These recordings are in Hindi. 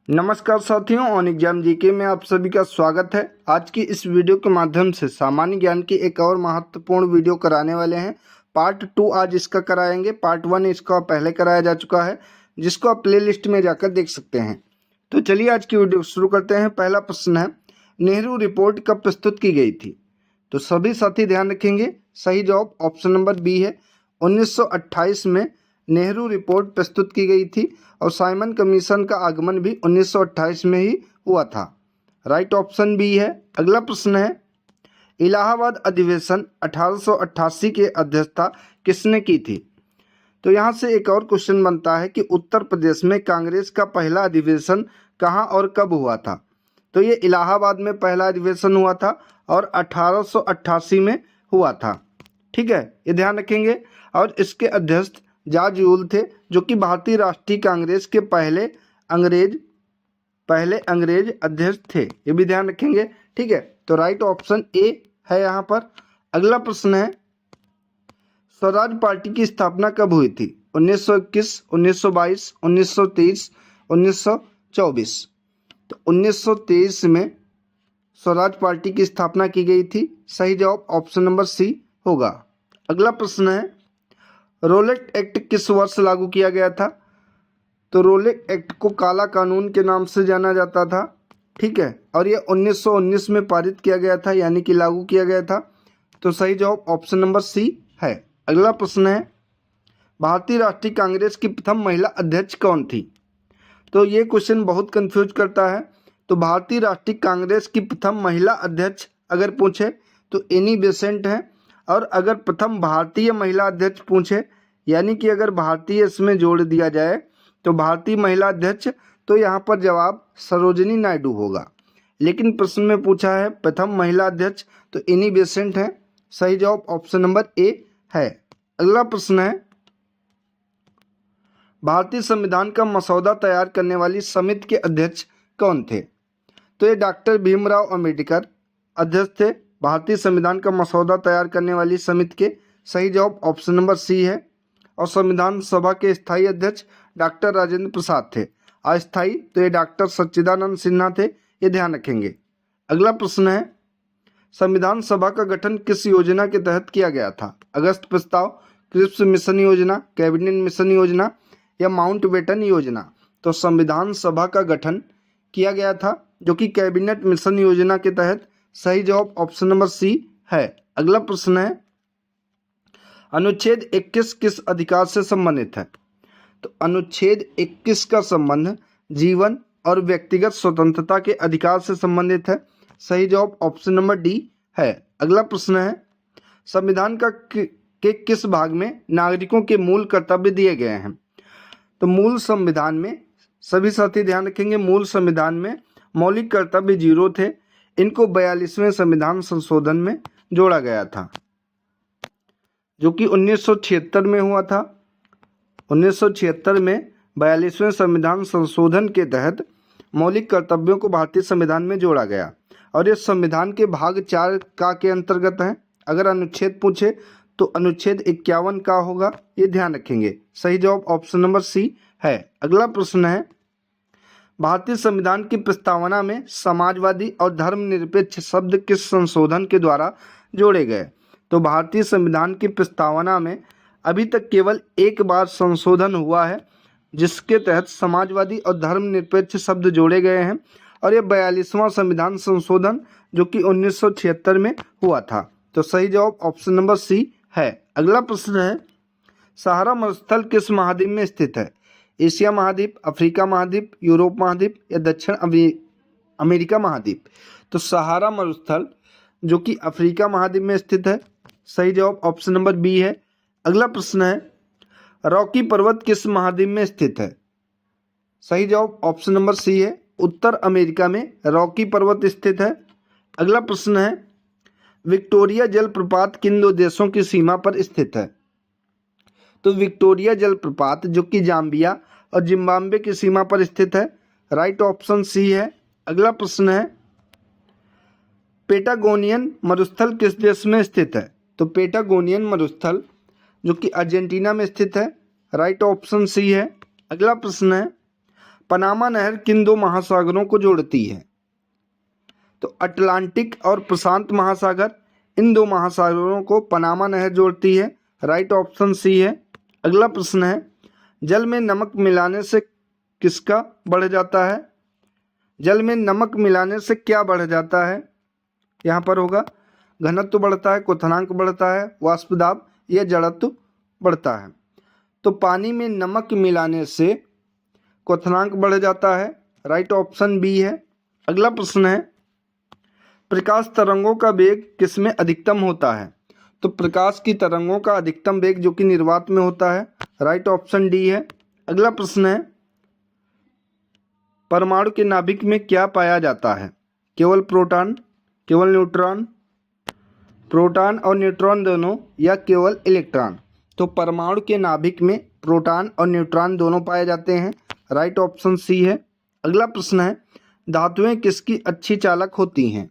नमस्कार साथियों, ऑन एग्जाम जीके में आप सभी का स्वागत है। आज की इस वीडियो के माध्यम से सामान्य ज्ञान की एक और महत्वपूर्ण वीडियो कराने वाले हैं। पार्ट 2 आज इसका कराएंगे। पार्ट 1 इसका पहले कराया जा चुका है, जिसको आप प्ले लिस्ट में जाकर देख सकते हैं। तो चलिए आज की वीडियो शुरू करते हैं। पहला प्रश्न है, नेहरू रिपोर्ट कब प्रस्तुत की गई थी? तो सभी साथी ध्यान रखेंगे, सही जवाब ऑप्शन नंबर बी है। 1928 में नेहरू रिपोर्ट प्रस्तुत की गई थी और साइमन कमीशन का आगमन भी 1928 में ही हुआ था। राइट ऑप्शन बी है। अगला प्रश्न है, इलाहाबाद अधिवेशन 1888 की अध्यक्षता किसने की थी? तो यहाँ से एक और क्वेश्चन बनता है कि उत्तर प्रदेश में कांग्रेस का पहला अधिवेशन कहाँ और कब हुआ था? तो ये इलाहाबाद में पहला अधिवेशन हुआ था और 1888 में हुआ था। ठीक है, ये ध्यान रखेंगे। और इसके अध्यक्ष जॉर्ज यूल थे, जो कि भारतीय राष्ट्रीय कांग्रेस के पहले अंग्रेज अध्यक्ष थे। ये भी ध्यान रखेंगे। ठीक है, तो राइट ऑप्शन ए है यहाँ पर। अगला प्रश्न है, स्वराज पार्टी की स्थापना कब हुई थी? 1921, 1922, 1923, 1924। तो 1923 में स्वराज पार्टी की स्थापना की गई थी। सही जवाब ऑप्शन नंबर सी होगा। अगला प्रश्न है, रोलेट एक्ट किस वर्ष लागू किया गया था? तो रोलेट एक्ट को काला कानून के नाम से जाना जाता था। ठीक है, और ये 1919 में पारित किया गया था, यानी कि लागू किया गया था। तो सही जवाब ऑप्शन नंबर सी है। अगला प्रश्न है, भारतीय राष्ट्रीय कांग्रेस की प्रथम महिला अध्यक्ष कौन थी? तो ये क्वेश्चन बहुत कंफ्यूज करता है। तो भारतीय राष्ट्रीय कांग्रेस की प्रथम महिला अध्यक्ष अगर पूछे तो एनी बेसेंट है, और अगर प्रथम भारतीय महिला अध्यक्ष पूछे, यानी कि अगर भारतीय इसमें जोड़ दिया जाए तो भारतीय महिला अध्यक्ष, तो यहाँ पर जवाब सरोजिनी नायडू होगा। लेकिन प्रश्न में पूछा है प्रथम महिला अध्यक्ष, तो एनी बेसेंट है। सही जवाब ऑप्शन नंबर ए है। अगला प्रश्न है, भारतीय संविधान का मसौदा तैयार करने वाली समिति के अध्यक्ष कौन थे? तो ये डॉक्टर भीमराव अंबेडकर अध्यक्ष थे भारतीय संविधान का मसौदा तैयार करने वाली समिति के। सही जवाब ऑप्शन नंबर सी है। और संविधान सभा के स्थायी अध्यक्ष डॉक्टर राजेंद्र प्रसाद थे। अस्थायी तो ये डॉक्टर सच्चिदानंद सिन्हा थे। ये ध्यान रखेंगे। अगला प्रश्न है, संविधान सभा का गठन किस योजना के तहत किया गया था? अगस्त प्रस्ताव, क्रिप्स मिशन योजना, कैबिनेट मिशन योजना या माउंटबेटन योजना? तो संविधान सभा का गठन किया गया था, जो कि कैबिनेट मिशन योजना के तहत। सही जवाब ऑप्शन नंबर सी है। अगला प्रश्न है, अनुच्छेद 21 किस अधिकार से संबंधित है? तो अनुच्छेद 21 का संबंध जीवन और व्यक्तिगत स्वतंत्रता के अधिकार से संबंधित है। सही जवाब ऑप्शन नंबर डी है। अगला प्रश्न है, संविधान के किस भाग में नागरिकों के मूल कर्तव्य दिए गए हैं? तो मूल संविधान में, सभी साथी ध्यान रखेंगे, मूल संविधान में मौलिक कर्तव्य 0 थे। इनको 42वें संविधान संशोधन में जोड़ा गया था, जो कि 1976 में हुआ था। 1976 में 42वें संविधान संशोधन के तहत मौलिक कर्तव्यों को भारतीय संविधान में जोड़ा गया, और ये संविधान के भाग 4 का के अंतर्गत है। अगर अनुच्छेद पूछे तो अनुच्छेद 51 का होगा। ये ध्यान रखेंगे। सही जवाब ऑप्शन नंबर सी है। अगला प्रश्न है, भारतीय संविधान की प्रस्तावना में समाजवादी और धर्मनिरपेक्ष शब्द किस संशोधन के द्वारा जोड़े गए? तो भारतीय संविधान की प्रस्तावना में अभी तक केवल एक बार संशोधन हुआ है, जिसके तहत समाजवादी और धर्मनिरपेक्ष शब्द जोड़े गए हैं, और ये 42वां संविधान संशोधन, जो कि 1976 में हुआ था। तो सही जवाब ऑप्शन नंबर सी है। अगला प्रश्न है, सहारा मरुस्थल किस महाद्वीप में स्थित है? एशिया महाद्वीप, अफ्रीका महाद्वीप, यूरोप महाद्वीप या दक्षिण अमेरिका महाद्वीप? तो सहारा मरुस्थल, जो कि अफ्रीका महाद्वीप में स्थित है। सही जवाब ऑप्शन नंबर बी है। अगला प्रश्न है, रॉकी पर्वत किस महाद्वीप में स्थित है? सही जवाब ऑप्शन नंबर सी है। उत्तर अमेरिका में रॉकी पर्वत स्थित है। अगला प्रश्न है, विक्टोरिया जलप्रपात किन 2 देशों की सीमा पर स्थित है? तो विक्टोरिया जलप्रपात, जो कि जाम्बिया और जिम्बाब्वे की सीमा पर स्थित है। राइट ऑप्शन सी है। अगला प्रश्न है, पेटागोनियन मरुस्थल किस देश में स्थित है? तो पेटागोनियन मरुस्थल, जो कि अर्जेंटीना में स्थित है। राइट ऑप्शन सी है। अगला प्रश्न है, पनामा नहर किन दो महासागरों को जोड़ती है? तो अटलांटिक और प्रशांत महासागर, इन दो महासागरों को पनामा नहर जोड़ती है। राइट ऑप्शन सी है। अगला प्रश्न है, जल में नमक मिलाने से किसका बढ़ जाता है? जल में नमक मिलाने से क्या बढ़ जाता है? यहाँ पर होगा घनत्व बढ़ता है, क्वथनांक बढ़ता है, वाष्प दाब या जड़त्व बढ़ता है। तो पानी में नमक मिलाने से क्वथनांक बढ़ जाता है। राइट ऑप्शन बी है। अगला प्रश्न है, प्रकाश तरंगों का वेग किसमें अधिकतम होता है? तो प्रकाश की तरंगों का अधिकतम वेग जो कि निर्वात में होता है। राइट ऑप्शन डी है। अगला प्रश्न है, परमाणु के नाभिक में क्या पाया जाता है? केवल प्रोटॉन, केवल न्यूट्रॉन, प्रोटॉन और न्यूट्रॉन दोनों, या केवल इलेक्ट्रॉन? तो परमाणु के नाभिक में प्रोटॉन और न्यूट्रॉन दोनों पाए जाते हैं। राइट ऑप्शन सी है। अगला प्रश्न है, धातुएं किसकी अच्छी चालक होती हैं?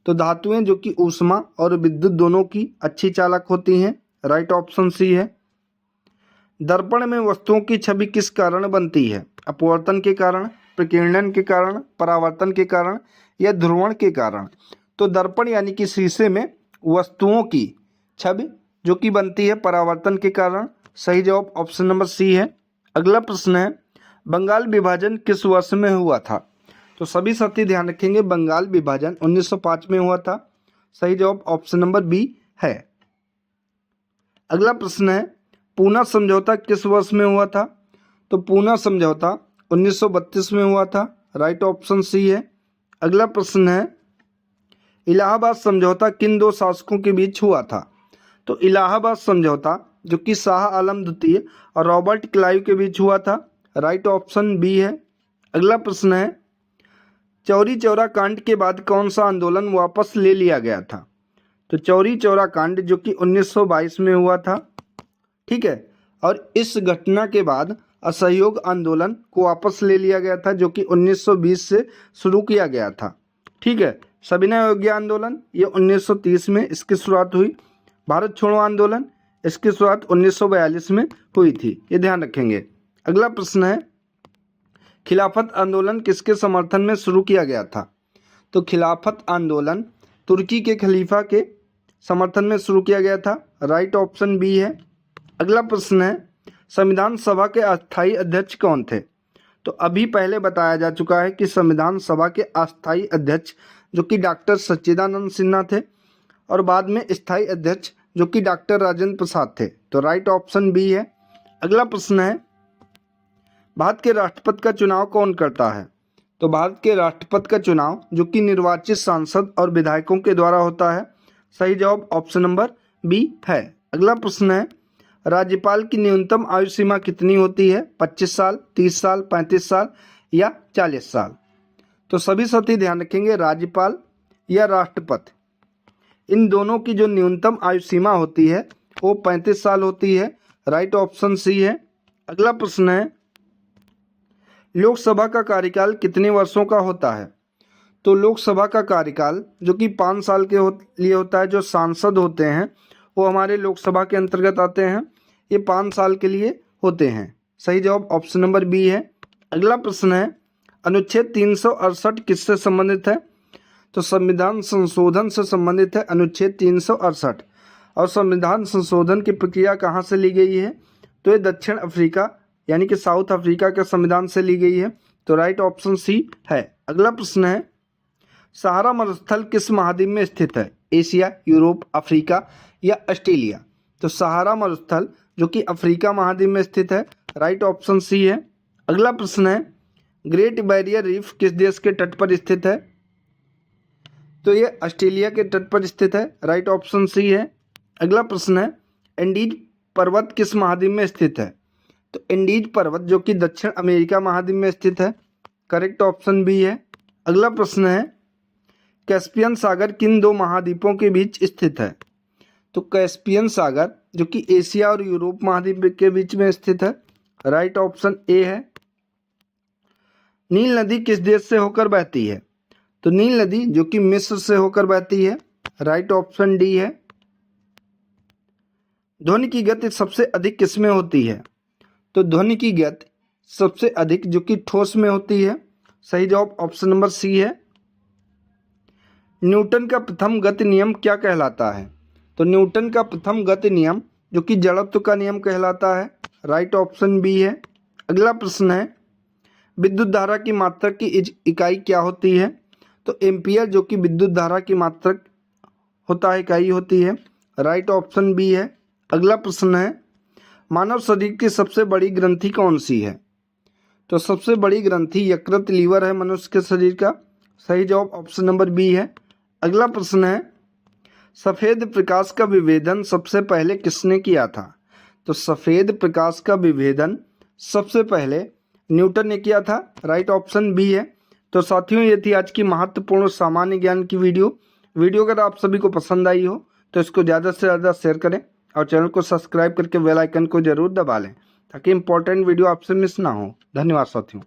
तो धातुएं जो कि ऊष्मा और विद्युत दोनों की अच्छी चालक होती हैं। राइट ऑप्शन सी है। दर्पण में वस्तुओं की छवि किस कारण बनती है? अपवर्तन के कारण, प्रकीर्णन के कारण, परावर्तन के कारण या ध्रुवण के कारण? तो दर्पण यानी कि शीशे में वस्तुओं की छवि जो कि बनती है परावर्तन के कारण। सही जवाब ऑप्शन नंबर सी है। अगला प्रश्न है, बंगाल विभाजन किस वर्ष में हुआ था? तो सभी साथी ध्यान रखेंगे, बंगाल विभाजन 1905 में हुआ था। सही जवाब ऑप्शन नंबर बी है। अगला प्रश्न है, पूना समझौता किस वर्ष में हुआ था? तो पूना समझौता 1932 में हुआ था। राइट ऑप्शन सी है। अगला प्रश्न है, इलाहाबाद समझौता किन दो शासकों के बीच हुआ था? तो इलाहाबाद समझौता जो कि शाह आलम द्वितीय और रॉबर्ट क्लाइव के बीच हुआ था। राइट ऑप्शन बी है। अगला प्रश्न है, चौरी चौरा कांड के बाद कौन सा आंदोलन वापस ले लिया गया था? तो चौरी चौरा कांड जो कि 1922 में हुआ था। ठीक है, और इस घटना के बाद असहयोग आंदोलन को वापस ले लिया गया था जो कि 1920 से शुरू किया गया था। ठीक है, सविनय अवज्ञा आंदोलन ये 1930 में इसकी शुरुआत हुई। भारत छोड़ो आंदोलन इसकी शुरुआत 1942 में हुई थी, ये ध्यान रखेंगे। अगला प्रश्न है, खिलाफत आंदोलन किसके समर्थन में शुरू किया गया था? तो खिलाफत आंदोलन तुर्की के खलीफा के समर्थन में शुरू किया गया था। राइट ऑप्शन बी है। अगला प्रश्न है, संविधान सभा के अस्थायी अध्यक्ष कौन थे? तो अभी पहले बताया जा चुका है कि संविधान सभा के अस्थायी अध्यक्ष जो कि डॉक्टर सच्चिदानंद सिन्हा थे, और बाद में स्थायी अध्यक्ष जो कि डॉक्टर राजेंद्र प्रसाद थे। तो राइट ऑप्शन बी है। अगला प्रश्न है, भारत के राष्ट्रपति का चुनाव कौन करता है? तो भारत के राष्ट्रपति का चुनाव जो कि निर्वाचित सांसद और विधायकों के द्वारा होता है। सही जवाब ऑप्शन नंबर बी है। अगला प्रश्न है, राज्यपाल की न्यूनतम आयु सीमा कितनी होती है? 25 साल, 30 साल, 35 साल या 40 साल? तो सभी साथी ध्यान रखेंगे, राज्यपाल या राष्ट्रपति, इन दोनों की जो न्यूनतम आयु सीमा होती है वो 35 साल होती है। राइट ऑप्शन सी है। अगला प्रश्न है, लोकसभा का कार्यकाल कितने वर्षों का होता है? तो लोकसभा का कार्यकाल जो कि 5 साल के लिए होता है। जो सांसद होते हैं वो हमारे लोकसभा के अंतर्गत आते हैं, ये 5 साल के लिए होते हैं। सही जवाब ऑप्शन नंबर बी है। अगला प्रश्न है, अनुच्छेद 368 किससे संबंधित है? तो संविधान संशोधन से संबंधित है अनुच्छेद 368। और संविधान संशोधन की प्रक्रिया कहाँ से ली गई है? तो ये दक्षिण अफ्रीका यानी कि साउथ अफ्रीका के संविधान से ली गई है। तो राइट ऑप्शन सी है। अगला प्रश्न है, सहारा मरुस्थल किस महाद्वीप में स्थित है? एशिया, यूरोप, अफ्रीका या ऑस्ट्रेलिया? तो सहारा मरुस्थल जो कि अफ्रीका महाद्वीप में स्थित है। राइट ऑप्शन सी है। अगला प्रश्न है, ग्रेट बैरियर रीफ किस देश के तट पर स्थित है? तो ये ऑस्ट्रेलिया के तट पर स्थित है। राइट ऑप्शन सी है। अगला प्रश्न है, एंडीज पर्वत किस महाद्वीप में स्थित है? तो एंडीज पर्वत जो कि दक्षिण अमेरिका महाद्वीप में स्थित है। करेक्ट ऑप्शन बी है। अगला प्रश्न है, कैस्पियन सागर किन दो महाद्वीपों के बीच स्थित है? तो कैस्पियन सागर जो कि एशिया और यूरोप महाद्वीप के बीच में स्थित है। राइट ऑप्शन ए है। नील नदी किस देश से होकर बहती है? तो नील नदी जो कि मिस्र से होकर बहती है। राइट ऑप्शन डी है। ध्वनि की गति सबसे अधिक किसमें होती है? तो ध्वनि की गति सबसे अधिक, जो कि ठोस में होती है। सही जवाब ऑप्शन नंबर सी है। न्यूटन का प्रथम गति नियम क्या कहलाता है? तो न्यूटन का प्रथम गति नियम जो कि जड़त्व का नियम कहलाता है। राइट ऑप्शन बी है। अगला प्रश्न है, विद्युत धारा की मात्रक की इकाई क्या होती है? तो एम्पियर जो कि विद्युत धारा की मात्रक होता है, इकाई होती है। राइट ऑप्शन बी है। अगला प्रश्न है, मानव शरीर की सबसे बड़ी ग्रंथि कौन सी है? तो सबसे बड़ी ग्रंथि यकृत लीवर है मनुष्य के शरीर का। सही जवाब ऑप्शन नंबर बी है। अगला प्रश्न है, सफ़ेद प्रकाश का विभेदन सबसे पहले किसने किया था? तो सफ़ेद प्रकाश का विभेदन सबसे पहले न्यूटन ने किया था। राइट ऑप्शन बी है। तो साथियों, ये थी आज की महत्वपूर्ण सामान्य ज्ञान की वीडियो अगर आप सभी को पसंद आई हो तो इसको ज़्यादा से ज़्यादा शेयर करें और चैनल को सब्सक्राइब करके बेल आइकन को जरूर दबा लें ताकि इंपॉर्टेंट वीडियो आपसे मिस ना हो। धन्यवाद साथियों।